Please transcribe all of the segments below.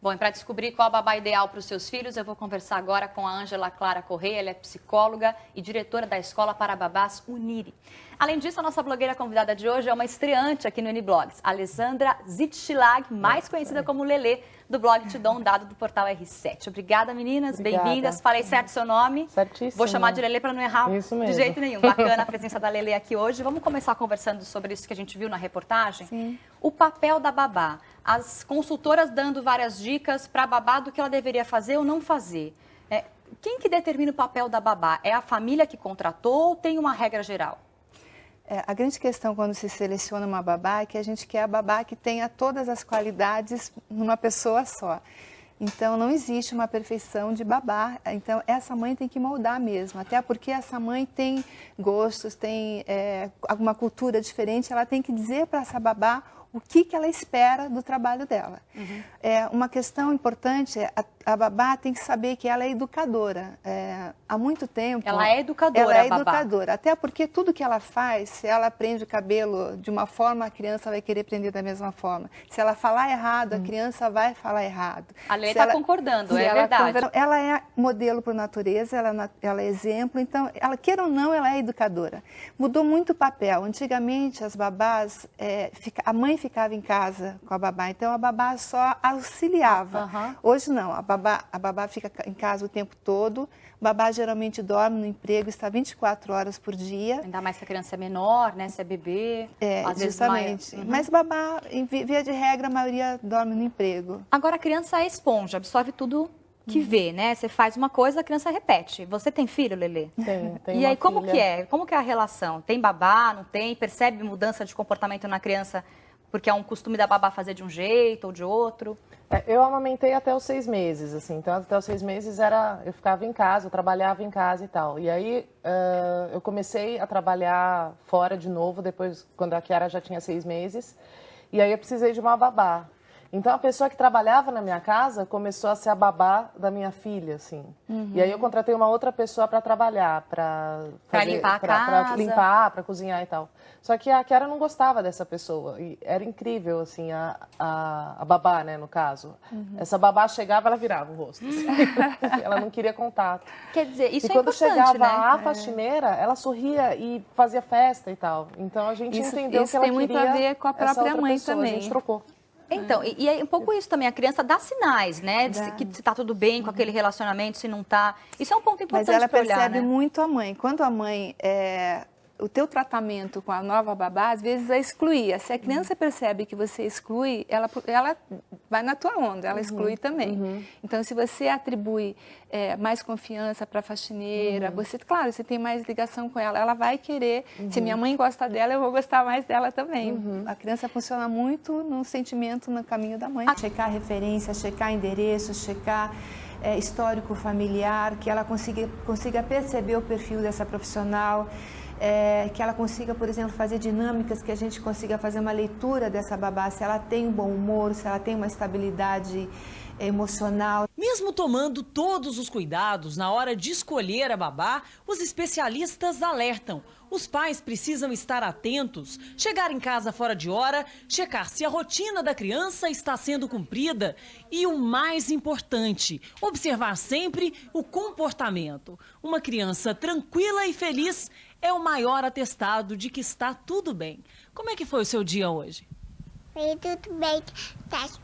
Bom, e para descobrir qual a babá ideal para os seus filhos, eu vou conversar agora com a Ângela Clara Correia. Ela é psicóloga e diretora da Escola para Babás Unire. Além disso, a nossa blogueira convidada de hoje é uma estreante aqui no Uniblogs, Alessandra Zitschlag, mais conhecida como Lelê, do blog Te Dou um Dado do portal R7. Obrigada, meninas. Bem-vindas. Falei certo seu nome? Certíssimo. Vou chamar de Lelê para não errar de jeito nenhum. Bacana a presença da Lelê aqui hoje. Vamos começar conversando sobre isso que a gente viu na reportagem. Sim. O papel da babá. As consultoras dando várias dicas para a babá do que ela deveria fazer ou não fazer. Quem que determina o papel da babá? É a família que contratou ou tem uma regra geral? A grande questão quando se seleciona uma babá é que a gente quer a babá que tenha todas as qualidades numa pessoa só. Então, não existe uma perfeição de babá. Então, essa mãe tem que moldar mesmo. Até porque essa mãe tem gostos, tem alguma cultura diferente. Ela tem que dizer para essa babá o que ela espera do trabalho dela. Uhum. Uma questão importante, a babá tem que saber que ela é educadora. Há muito tempo... Ela é educadora, ela é babá. educadora. Até porque tudo que ela faz, se ela prende o cabelo de uma forma, a criança vai querer prender da mesma forma. Se ela falar errado, a criança vai falar errado. A Lê está concordando, é verdade. Ela é modelo por natureza, ela é exemplo. Então, ela queira ou não, ela é educadora. Mudou muito o papel. Antigamente, as babás, a mãe ficava em casa com a babá, então a babá só auxiliava. Uhum. Hoje não, a babá fica em casa o tempo todo, a babá geralmente dorme no emprego, está 24 horas por dia. Ainda mais se a criança é menor, né, se é bebê. Às justamente. Vezes Mas babá, em via de regra, a maioria dorme no emprego. Agora a criança é esponja, absorve tudo que vê, né? Você faz uma coisa, a criança repete. Você tem filho, Lelê? Tenho. E aí, como que é? Como que é a relação? Tem babá, não tem? Percebe mudança de comportamento na criança porque é um costume da babá fazer de um jeito ou de outro? Eu amamentei até os 6 meses, assim. Então, até os 6 meses eu ficava em casa, eu trabalhava em casa e tal. E aí, eu comecei a trabalhar fora de novo, depois, quando a Kiara já tinha 6 meses. E aí, eu precisei de uma babá. Então, a pessoa que trabalhava na minha casa começou a ser a babá da minha filha, assim. Uhum. E aí, eu contratei uma outra pessoa para trabalhar, para limpar a casa. Para limpar, para cozinhar e tal. Só que a Kiara não gostava dessa pessoa. E era incrível, assim, a babá, né, no caso. Uhum. Essa babá chegava, ela virava o rosto. Assim. Ela não queria contato. Quer dizer, isso é importante, né? E quando chegava a faxineira, ela sorria e fazia festa e tal. Então, a gente entendeu que ela queria... Isso tem muito a ver com a própria mãe também. A gente trocou. Então, e é um pouco isso também, a criança dá sinais, né? Que se tá tudo bem com aquele relacionamento, se não tá. Isso é um ponto importante para olhar, mas ela percebe muito a mãe. Quando a mãe, o teu tratamento com a nova babá, às vezes a excluía. Se a criança percebe que você exclui, ela vai na tua onda, ela exclui também. Então, se você atribui mais confiança para a faxineira, claro, você tem mais ligação com ela, ela vai querer, se minha mãe gosta dela, eu vou gostar mais dela também. A criança funciona muito no sentimento, no caminho da mãe. Checar referência, checar endereço, checar histórico familiar, que ela consiga perceber o perfil dessa profissional, que ela consiga, por exemplo, fazer dinâmicas, que a gente consiga fazer uma leitura dessa babá, se ela tem um bom humor, se ela tem uma estabilidade emocional. Mesmo tomando todos os cuidados na hora de escolher a babá, os especialistas alertam. Os pais precisam estar atentos, chegar em casa fora de hora, checar se a rotina da criança está sendo cumprida e, o mais importante, observar sempre o comportamento. Uma criança tranquila e feliz é o maior atestado de que está tudo bem. Como é que foi o seu dia hoje? Foi tudo bem,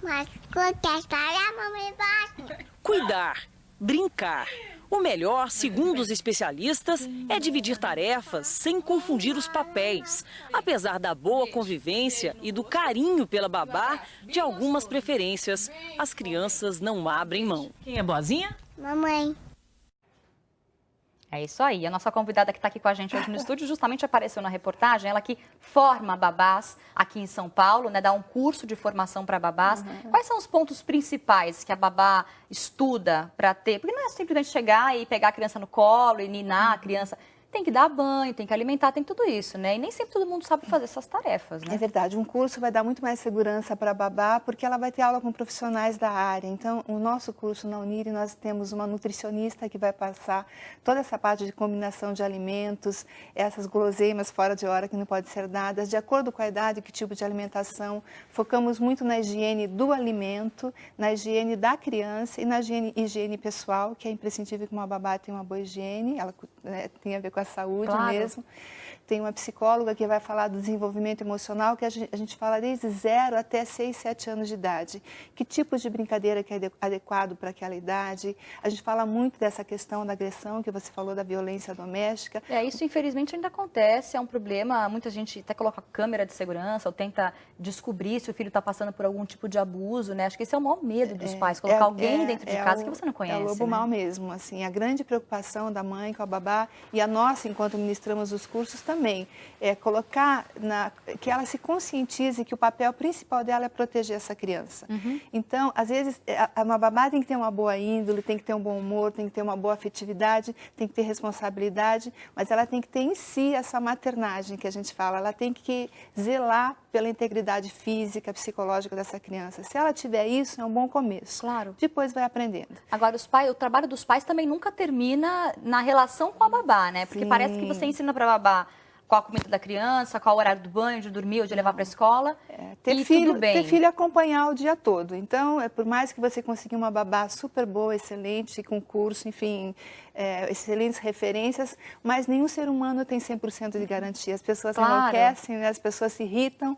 mas contestar a mamãe basta. Cuidar, brincar. O melhor, segundo os especialistas, é dividir tarefas sem confundir os papéis. Apesar da boa convivência e do carinho pela babá, de algumas preferências, as crianças não abrem mão. Quem é boazinha? Mamãe. É isso aí. A nossa convidada que está aqui com a gente hoje no estúdio justamente apareceu na reportagem. Ela que forma babás aqui em São Paulo, né? Dá um curso de formação para babás. Quais são os pontos principais que a babá estuda para ter? Porque não é simplesmente chegar e pegar a criança no colo e ninar a criança. tem que dar banho, tem que alimentar, tem tudo isso, né? E nem sempre todo mundo sabe fazer essas tarefas, né? É verdade, um curso vai dar muito mais segurança para a babá, porque ela vai ter aula com profissionais da área. Então, o nosso curso na Uniri, nós temos uma nutricionista que vai passar toda essa parte de combinação de alimentos, essas guloseimas fora de hora que não podem ser dadas, de acordo com a idade, que tipo de alimentação. Focamos muito na higiene do alimento, na higiene da criança e na higiene pessoal, que é imprescindível que uma babá tenha uma boa higiene, ela tem a ver com a saúde mesmo. Tem uma psicóloga que vai falar do desenvolvimento emocional, que a gente fala desde 0 até 6, 7 anos de idade. Que tipo de brincadeira que é adequado para aquela idade. A gente fala muito dessa questão da agressão, que você falou da violência doméstica. Isso infelizmente ainda acontece, é um problema. Muita gente até coloca câmera de segurança ou tenta descobrir se o filho está passando por algum tipo de abuso, né? Acho que esse é o maior medo dos pais, colocar alguém dentro de casa que você não conhece. É o lobo mau mesmo, assim. A grande preocupação da mãe com a babá e a nossa, enquanto ministramos os cursos, também é colocar que ela se conscientize que o papel principal dela é proteger essa criança. Então, às vezes, uma babá tem que ter uma boa índole, tem que ter um bom humor, tem que ter uma boa afetividade, tem que ter responsabilidade, mas ela tem que ter em si essa maternagem que a gente fala, ela tem que zelar pela integridade física, psicológica dessa criança. Se ela tiver isso, é um bom começo. Claro. Depois vai aprendendo. Agora, o trabalho dos pais também nunca termina na relação com a babá, né? Porque parece que você ensina para a babá qual a comida da criança, qual o horário do banho, de dormir ou de levar para a escola. Ter filho acompanhar o dia todo. Então, por mais que você consiga uma babá super boa, excelente, com curso, enfim, excelentes referências, mas nenhum ser humano tem 100% de garantia. As pessoas enlouquecem, né? As pessoas se irritam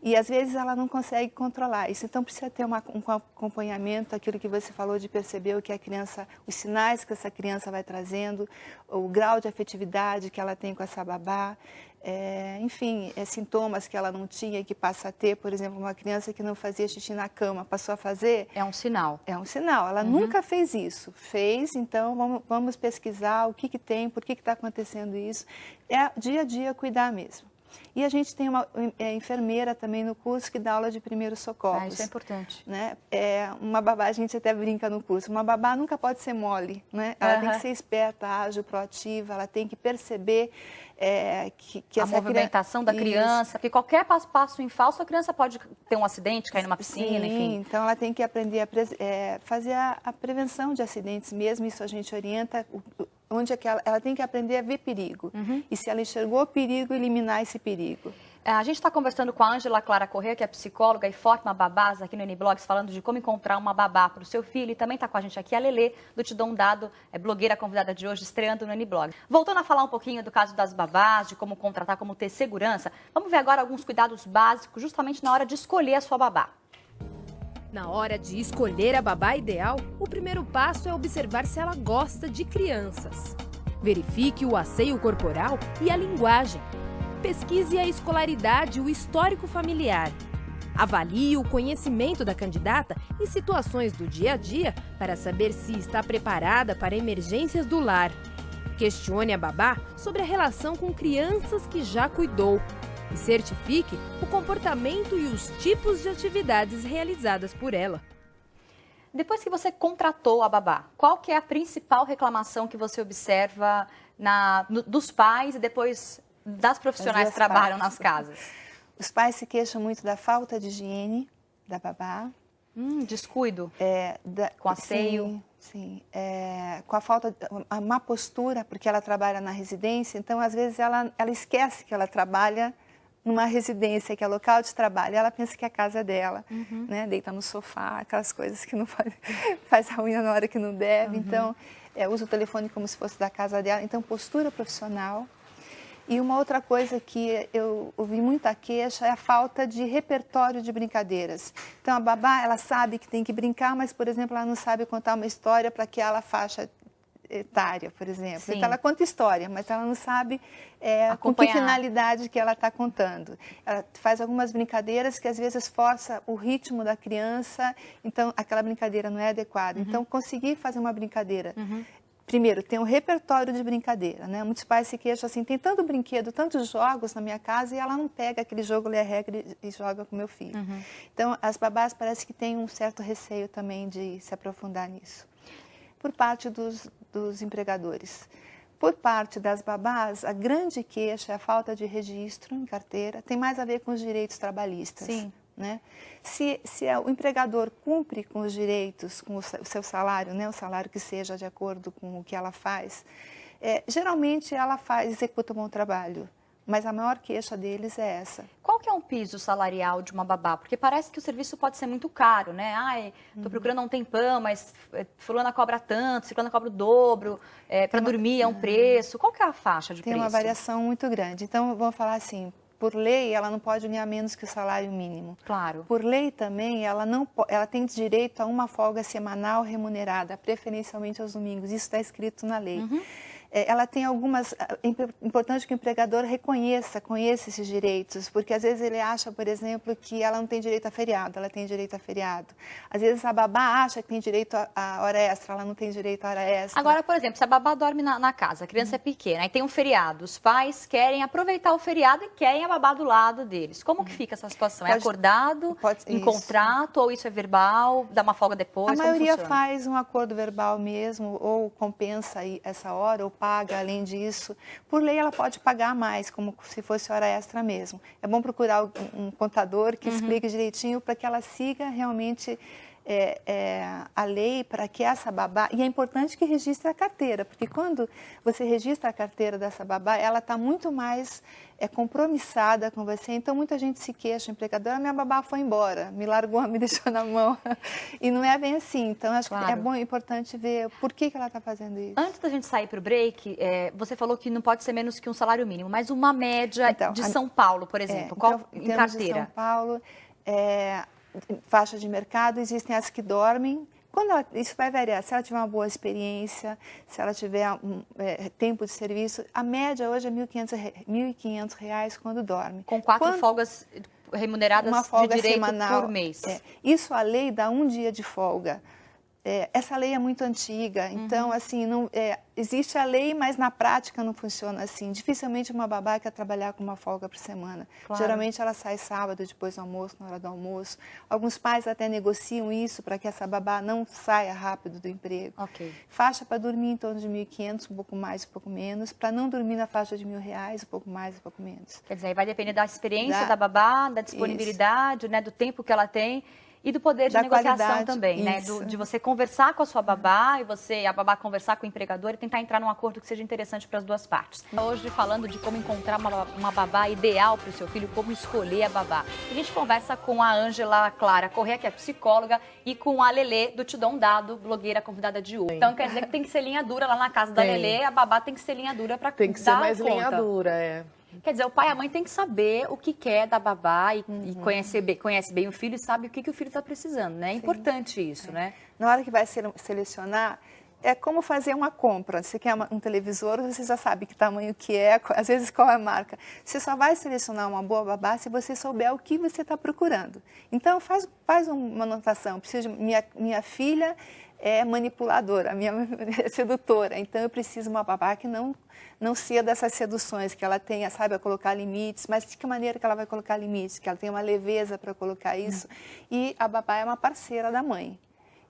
e às vezes ela não consegue controlar isso. Então, precisa ter um acompanhamento, aquilo que você falou de perceber o que a criança, os sinais que essa criança vai trazendo, o grau de afetividade que ela tem com essa babá. Enfim, sintomas que ela não tinha e que passa a ter, por exemplo, uma criança que não fazia xixi na cama, passou a fazer. É um sinal. É um sinal, ela nunca fez isso. Fez, então vamos pesquisar o que tem, por que está acontecendo isso. É dia a dia cuidar mesmo. E a gente tem uma enfermeira também no curso que dá aula de primeiros socorros. Isso é importante. Né? Uma babá, a gente até brinca no curso, uma babá nunca pode ser mole, né? Ela tem que ser esperta, ágil, proativa, ela tem que perceber que a movimentação da criança, porque qualquer passo em falso, a criança pode ter um acidente, cair numa piscina, enfim. Então ela tem que aprender a fazer a prevenção de acidentes mesmo, isso a gente orienta, onde é que ela tem que aprender a ver perigo. E se ela enxergou perigo, eliminar esse perigo. A gente está conversando com a Ângela Clara Corrêa, que é psicóloga e forma babás aqui no Uniblogs, falando de como encontrar uma babá para o seu filho. E também está com a gente aqui a Lelê, do Te Dou um Dado, blogueira convidada de hoje, estreando no Uniblog. Voltando a falar um pouquinho do caso das babás, de como contratar, como ter segurança, vamos ver agora alguns cuidados básicos justamente na hora de escolher a sua babá. Na hora de escolher a babá ideal, o primeiro passo é observar se ela gosta de crianças. Verifique o asseio corporal e a linguagem. Pesquise a escolaridade e o histórico familiar. Avalie o conhecimento da candidata em situações do dia a dia para saber se está preparada para emergências do lar. Questione a babá sobre a relação com crianças que já cuidou. E certifique o comportamento e os tipos de atividades realizadas por ela. Depois que você contratou a babá, qual que é a principal reclamação que você observa dos pais e depois das profissionais que trabalham nas casas? Os pais se queixam muito da falta de higiene da babá. Descuido com asseio. Sim. Com a falta, a má postura, porque ela trabalha na residência, então às vezes ela esquece que ela trabalha numa residência, que é local de trabalho, ela pensa que é a casa dela, né? Deita no sofá, aquelas coisas que não faz a unha na hora que não deve, então usa o telefone como se fosse da casa dela, então postura profissional. E uma outra coisa que eu ouvi muita queixa é a falta de repertório de brincadeiras. Então a babá, ela sabe que tem que brincar, mas, por exemplo, ela não sabe contar uma história para aquela faixa etária, por exemplo. Sim. Então ela conta história, mas ela não sabe com que finalidade que ela está contando. Ela faz algumas brincadeiras que às vezes força o ritmo da criança, então aquela brincadeira não é adequada. Então conseguir fazer uma brincadeira. Primeiro, tem um repertório de brincadeira, né? Muitos pais se queixam assim, tem tanto brinquedo, tantos jogos na minha casa e ela não pega aquele jogo, lê a regra e joga com meu filho. Então, as babás parece que têm um certo receio também de se aprofundar nisso. Por parte dos empregadores. Por parte das babás, a grande queixa é a falta de registro em carteira, tem mais a ver com os direitos trabalhistas. Sim. Né? Se o empregador cumpre com os direitos, com o seu salário, né? O salário que seja de acordo com o que ela faz, geralmente ela executa um bom trabalho. Mas a maior queixa deles é essa. Qual que é um piso salarial de uma babá? Porque parece que o serviço pode ser muito caro, né? Ai, tô procurando há um tempão, mas fulana cobra tanto, ciclana cobra o dobro, para dormir é um preço. Qual que é a faixa de preço? Tem uma variação muito grande. Então, vamos falar assim, por lei, ela não pode ganhar menos que o salário mínimo. Claro. Por lei também, ela tem direito a uma folga semanal remunerada, preferencialmente aos domingos. Isso está escrito na lei. Ela tem algumas... É importante que o empregador conheça esses direitos, porque às vezes ele acha, por exemplo, que ela não tem direito a feriado, ela tem direito a feriado. Às vezes a babá acha que tem direito a hora extra, ela não tem direito a hora extra. Agora, por exemplo, se a babá dorme na casa, a criança é pequena, aí tem um feriado, os pais querem aproveitar o feriado e querem a babá do lado deles. Como que fica essa situação? É acordado, em contrato, ou isso é verbal, dá uma folga depois? A maioria faz um acordo verbal mesmo, ou compensa essa hora, ou paga além disso. Por lei, ela pode pagar mais, como se fosse hora extra mesmo. É bom procurar um contador que explique direitinho para que ela siga realmente a lei, para que essa babá... E é importante que registre a carteira, porque quando você registra a carteira dessa babá, ela está muito mais compromissada com você. Então, muita gente se queixa, empregadora, minha babá foi embora, me largou, me deixou na mão. E não é bem assim. Então, acho que é bom, importante ver por que ela está fazendo isso. Antes da gente sair para o break, você falou que não pode ser menos que um salário mínimo, mas uma média de São Paulo, por exemplo, em carteira? De São Paulo, faixa de mercado, existem as que dormem. Isso vai variar, se ela tiver uma boa experiência, se ela tiver tempo de serviço, a média hoje é R$ 1.500 quando dorme. Com 4 folgas remuneradas uma folga de direito semanal, por mês. Isso a lei dá 1 dia de folga. Essa lei é muito antiga, então, assim, existe a lei, mas na prática não funciona assim. Dificilmente uma babá quer trabalhar com uma folga por semana. Claro. Geralmente ela sai sábado, depois do almoço, na hora do almoço. Alguns pais até negociam isso para que essa babá não saia rápido do emprego. Okay. Faixa para dormir em torno de R$ 1.500, um pouco mais, um pouco menos. Para não dormir na faixa de R$ 1.000, um pouco mais, um pouco menos. Quer dizer, vai depender da experiência da babá, da disponibilidade, né, do tempo que ela tem. E do poder de negociação também, né? De você conversar com a sua babá e a babá conversar com o empregador e tentar entrar num acordo que seja interessante para as duas partes. Hoje falando de como encontrar uma babá ideal para o seu filho, como escolher a babá. A gente conversa com a Ângela Clara Corrêa, que é psicóloga, e com a Lelê do Te Dou um Dado, blogueira convidada de hoje. Então quer dizer que tem que ser linha dura lá na casa da Lelê, a babá tem que ser linha dura para dar conta. Tem que ser mais linha dura, Quer dizer, o pai e a mãe tem que saber o que quer da babá e conhece bem o filho e sabe o que o filho está precisando, né? É importante isso, né? Na hora que vai selecionar, é como fazer uma compra. Você quer um televisor, você já sabe que tamanho que é, às vezes qual é a marca. Você só vai selecionar uma boa babá se você souber o que você está procurando. Então, faz uma anotação. Minha filha é manipuladora, a minha é sedutora. Então, eu preciso de uma babá que não ceda dessas seduções, que ela tenha, saiba colocar limites, mas de que maneira que ela vai colocar limites? Que ela tenha uma leveza para colocar isso. E a babá é uma parceira da mãe.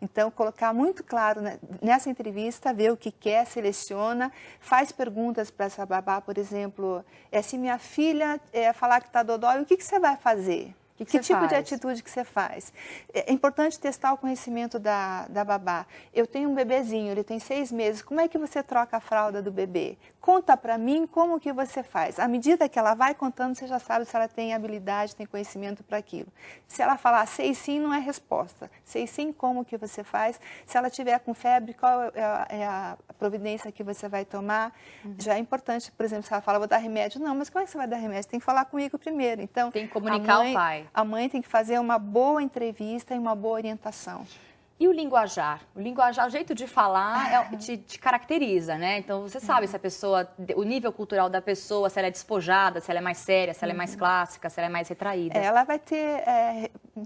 Então, colocar muito claro nessa entrevista, ver o que quer, seleciona, faz perguntas para essa babá, por exemplo, se minha filha falar que está dodói, o que você vai fazer? Que tipo de atitude que você faz? É importante testar o conhecimento da babá. Eu tenho um bebezinho, ele tem 6 meses, como é que você troca a fralda do bebê? Conta para mim como que você faz. À medida que ela vai contando, você já sabe se ela tem habilidade, tem conhecimento para aquilo. Se ela falar sei sim, não é resposta. Sei sim, como que você faz. Se ela tiver com febre, qual é a providência que você vai tomar? Já é importante, por exemplo, se ela fala, vou dar remédio. Não, mas como é que você vai dar remédio? Tem que falar comigo primeiro. Então, tem que comunicar ao pai. A mãe tem que fazer uma boa entrevista e uma boa orientação. E o linguajar? O linguajar, o jeito de falar te caracteriza, né? Então, você sabe se a pessoa, o nível cultural da pessoa, se ela é despojada, se ela é mais séria, se ela é mais clássica, se ela é mais retraída. Ela vai ter,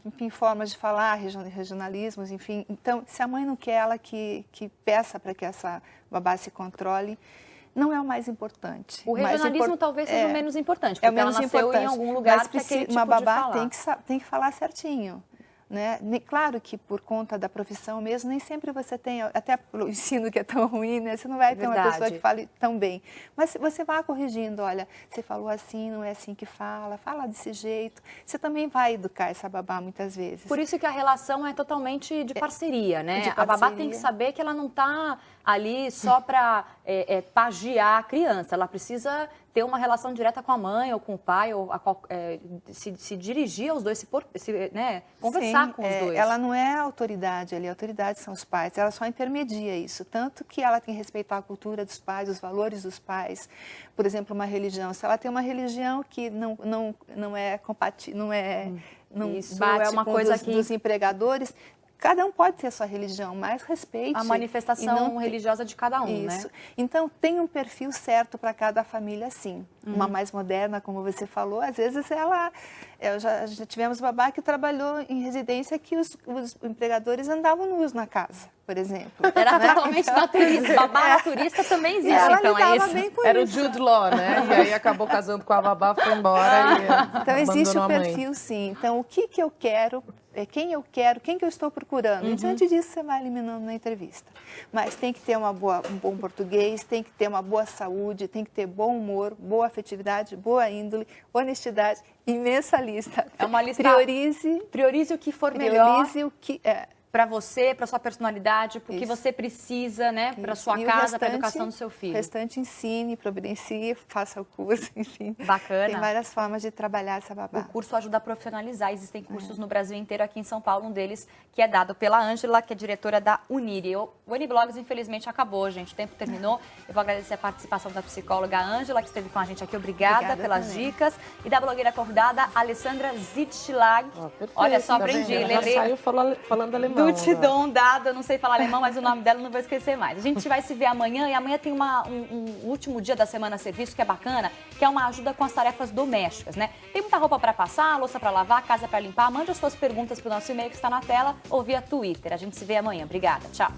enfim, formas de falar, regionalismos, enfim. Então, se a mãe não quer, ela que peça para que essa babá se controle. Não é o mais importante. O regionalismo talvez seja o menos importante, porque ela nasceu em algum lugar que é aquele tipo uma babá de falar. tem que falar certinho. né? Claro que por conta da profissão mesmo, nem sempre você tem, até pelo ensino que é tão ruim, né? Você não vai ter uma pessoa que fale tão bem. Mas você vai corrigindo, olha, você falou assim, não é assim que fala desse jeito. Você também vai educar essa babá muitas vezes. Por isso que a relação é totalmente de parceria, né? A babá tem que saber que ela não está ali só para pagiar a criança. Ela precisa ter uma relação direta com a mãe ou com o pai, ou se dirigir aos dois, né? Conversar com os dois. Ela não é a autoridade ali, a autoridade são os pais, ela só intermedia isso. Tanto que ela tem que respeitar a cultura dos pais, os valores dos pais. Por exemplo, uma religião. Se ela tem uma religião que não é compatível, não isso bate é uma com coisa dos empregadores, cada um pode ter a sua religião, mas respeite. A manifestação religiosa de cada um, isso. né? Então, tem um perfil certo para cada família, sim. Uma mais moderna, como você falou, às vezes já tivemos babá que trabalhou em residência que os empregadores andavam nus na casa, por exemplo. Era totalmente naturista. Babá naturista também existe, ela então é isso. Bem com Era isso. o Jude Law, né? E aí acabou casando com a babá, foi embora e então existe o abandonou a mãe. perfil, sim. Então, o que eu quero, quem eu quero, quem que eu estou procurando. E diante disso, você vai eliminando na entrevista. Mas tem que ter um bom português, tem que ter uma boa saúde, tem que ter bom humor, boa afetividade, boa índole, honestidade, imensa lista. É uma lista. Priorize o que for melhor. Priorize o que para você, para sua personalidade, para o que você precisa, né? Para sua casa, para a educação do seu filho. O restante ensine, providencie, faça o curso, enfim. Bacana. Tem várias formas de trabalhar essa babá. O curso ajuda a profissionalizar. Existem cursos no Brasil inteiro, aqui em São Paulo, um deles que é dado pela Ângela, que é diretora da Uniri. O Uniblogs, infelizmente, acabou, gente. O tempo terminou. Eu vou agradecer a participação da psicóloga Ângela, que esteve com a gente aqui. Obrigada pelas dicas. E da blogueira convidada, Alessandra Zitschlag. Olha, só aprendi. Ela saiu falando alemão. Do te dou um dado, eu não sei falar alemão, mas o nome dela eu não vou esquecer mais. A gente vai se ver amanhã e amanhã tem um último dia da semana serviço que é bacana, que é uma ajuda com as tarefas domésticas, né? Tem muita roupa para passar, louça para lavar, casa para limpar. Mande as suas perguntas para o nosso e-mail que está na tela ou via Twitter. A gente se vê amanhã. Obrigada. Tchau.